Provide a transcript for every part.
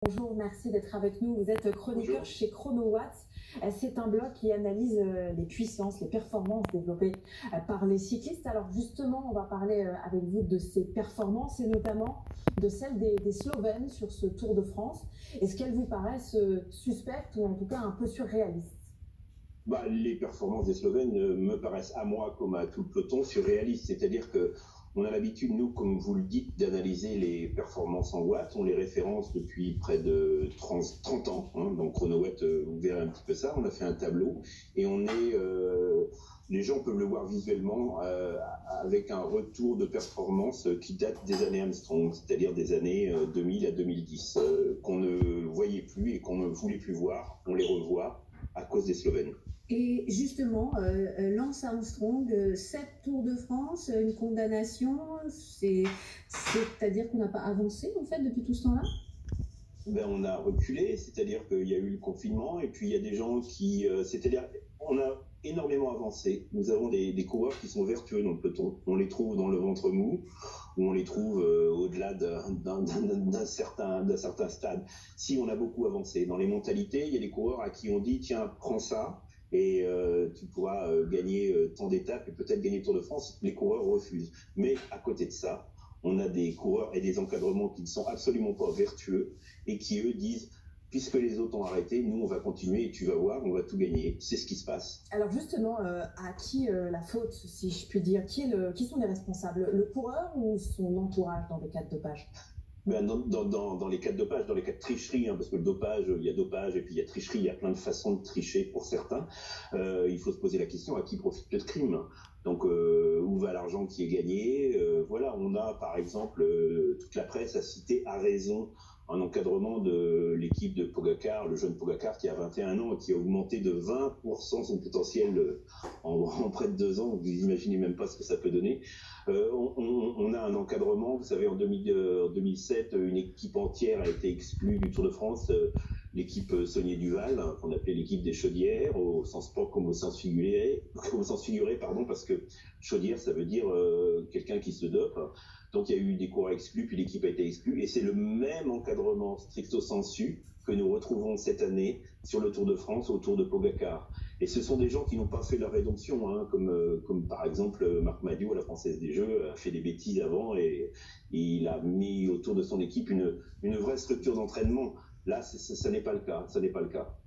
Bonjour, merci d'être avec nous. Vous êtes chroniqueur Bonjour. chez ChronoWatts. C'est un blog qui analyse les puissances, les performances développées par les cyclistes. Alors justement, on va parler avec vous de ces performances et notamment de celles des Slovènes sur ce Tour de France. Est-ce qu'elles vous paraissent suspectes ou en tout cas un peu surréalistes? Les performances des Slovènes me paraissent à moi comme à tout le peloton surréalistes. C'est-à-dire que on a l'habitude, nous, comme vous le dites, d'analyser les performances en watts. On les référence depuis près de 30 ans. Donc ChronoWatt, vous verrez un petit peu ça. On a fait un tableau et les gens peuvent le voir visuellement avec un retour de performance qui date des années Armstrong, c'est-à-dire des années 2000 à 2010, qu'on ne voyait plus et qu'on ne voulait plus voir. On les revoit à cause des Slovènes. Et justement, Lance Armstrong, 7 Tours de France, une condamnation, c'est-à-dire qu'on n'a pas avancé en fait depuis tout ce temps-là? On a reculé, c'est-à-dire qu'il y a eu le confinement et puis il y a des gens c'est-à-dire on a énormément avancé. Nous avons des coureurs qui sont vertueux dans le peloton. On les trouve dans le ventre mou, ou on les trouve au-delà d'un certain stade. Si on a beaucoup avancé dans les mentalités, il y a des coureurs à qui on dit tiens, prends ça et tu pourras gagner tant d'étapes et peut-être gagner le Tour de France. Les coureurs refusent. Mais à côté de ça, on a des coureurs et des encadrements qui ne sont absolument pas vertueux et qui, eux, disent puisque les autres ont arrêté, nous, on va continuer et tu vas voir, on va tout gagner. C'est ce qui se passe. Alors justement, à qui la faute, si je puis dire? Qui sont les responsables? Le coureur ou son entourage dans les cas de dopage? Dans les cas de dopage, dans les cas de tricherie, parce que le dopage, il y a dopage et puis il y a tricherie, il y a plein de façons de tricher pour certains. Il faut se poser la question à qui profite le crime. Donc, où va l'argent qui est gagné? Voilà, on a par exemple, toute la presse a cité à raison un encadrement de l'équipe de Pogacar, le jeune Pogacar qui a 21 ans et qui a augmenté de 20% son potentiel en près de 2 ans. Vous imaginez même pas ce que ça peut donner. On a un encadrement, vous savez, en 2007, une équipe entière a été exclue du Tour de France, l'équipe Saunier Duval, qu'on appelait l'équipe des chaudières, au sens propre comme au sens figuré, parce que chaudière, ça veut dire quelqu'un qui se dope. Donc il y a eu des coureurs exclus, puis l'équipe a été exclue, et c'est le même encadrement stricto sensu que nous retrouvons cette année sur le Tour de France au Tour de Pogacar. Et ce sont des gens qui n'ont pas fait leur rédemption, comme par exemple Marc Madiot, à la Française des Jeux, a fait des bêtises avant et il a mis autour de son équipe une vraie structure d'entraînement. Là, ça n'est pas le cas. Ça n'est pas le cas.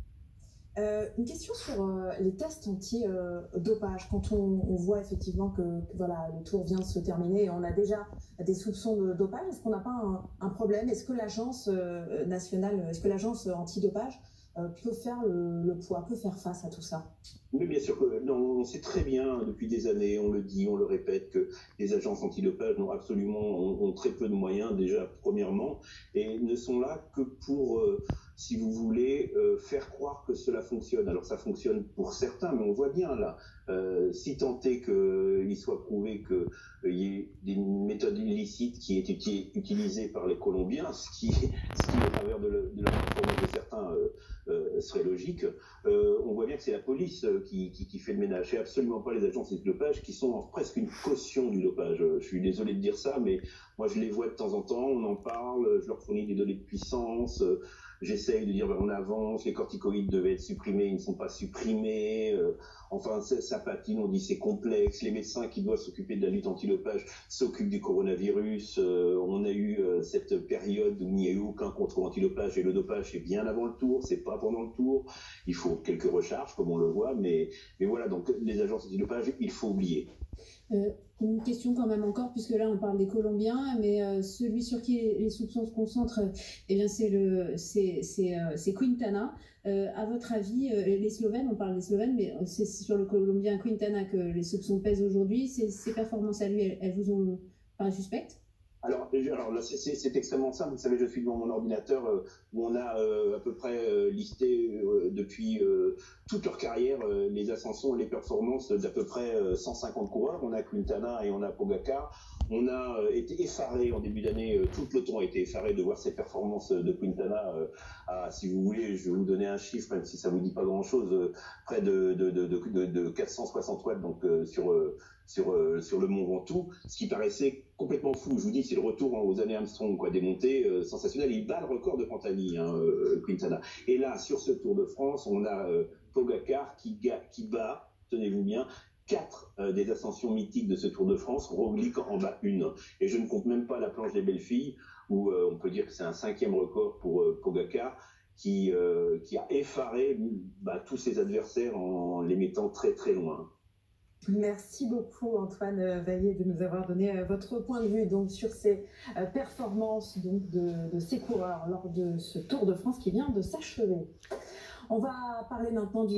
Une question sur les tests anti-dopage. Quand on voit effectivement que voilà, le tour vient de se terminer et on a déjà des soupçons de dopage, est-ce qu'on n'a pas un problème? Est-ce que l'agence nationale, est-ce que l'agence anti-dopage peut faire le poids, peut faire face à tout ça? Oui, bien sûr que non, on sait très bien depuis des années, on le dit, on le répète, que les agences antidopage ont très peu de moyens déjà premièrement et ne sont là que pour, si vous voulez, faire croire que cela fonctionne. Alors ça fonctionne pour certains, mais on voit bien là, si tant est qu'il soit prouvé qu'il y ait des méthodes illicites qui aient été utilisées par les Colombiens, ce qui au travers de la performance de certains serait logique. On voit bien que c'est la police qui fait le ménage. C'est absolument pas les agences de dopage qui sont presque une caution du dopage. Je suis désolé de dire ça, mais moi je les vois de temps en temps, on en parle, je leur fournis des données de puissance, j'essaye de dire on avance, les corticoïdes devaient être supprimés, ils ne sont pas supprimés, enfin ça patine, on dit c'est complexe, les médecins qui doivent s'occuper de la lutte antidopage s'occupent du coronavirus, on a eu cette période où il n'y a eu aucun contrôle antidopage et le dopage c'est bien avant le tour, c'est pas pendant le tour, il faut quelques recharges comme on le voit, mais voilà, donc les agences antidopage, il faut oublier. Une question quand même encore, puisque là on parle des Colombiens, mais celui sur qui les soupçons se concentrent, eh bien c'est Quintana. À votre avis, les Slovènes, on parle des Slovènes, mais c'est sur le Colombien Quintana que les soupçons pèsent aujourd'hui. Ses performances à lui, elles vous ont paru suspectes? Alors là, c'est extrêmement simple. Vous savez, je suis devant mon ordinateur où on a à peu près listé depuis toute leur carrière les ascensions et les performances d'à peu près 150 coureurs. On a Quintana et on a Pogacar. On a été effaré en début d'année, tout le peloton a été effaré de voir ces performances de Quintana. Si vous voulez, je vais vous donner un chiffre, même si ça vous dit pas grand-chose, près de 460 watts donc sur le Mont Ventoux, ce qui paraissait complètement fou. Je vous dis, c'est le retour aux années Armstrong, quoi, des montées sensationnelles. Il bat le record de Pantani, Quintana. Et là, sur ce Tour de France, on a Pogacar qui bat, tenez-vous bien, 4 des ascensions mythiques de ce Tour de France, Roglic en bat une. Et je ne compte même pas la planche des belles filles, où on peut dire que c'est un 5e record pour Pogacar, qui a effaré tous ses adversaires en les mettant très très loin. Merci beaucoup Antoine Vaillet de nous avoir donné votre point de vue donc, sur ces performances donc, de ces coureurs lors de ce Tour de France qui vient de s'achever. On va parler maintenant du